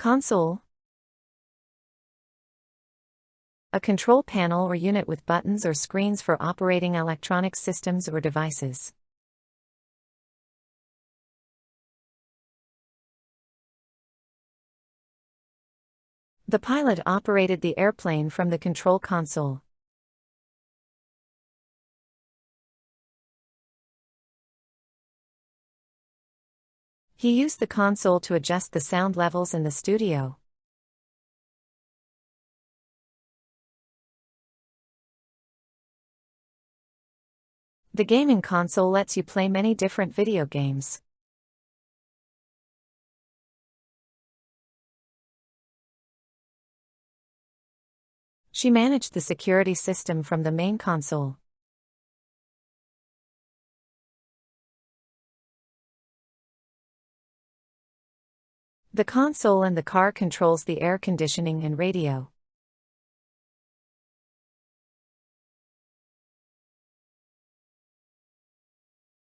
Console. A control panel or unit with buttons or screens for operating electronic systems or devices. The pilot operated the airplane from the control console. He used the console to adjust the sound levels in the studio. The gaming console lets you play many different video games. She managed the security system from the main console. The console in the car controls the air conditioning and radio.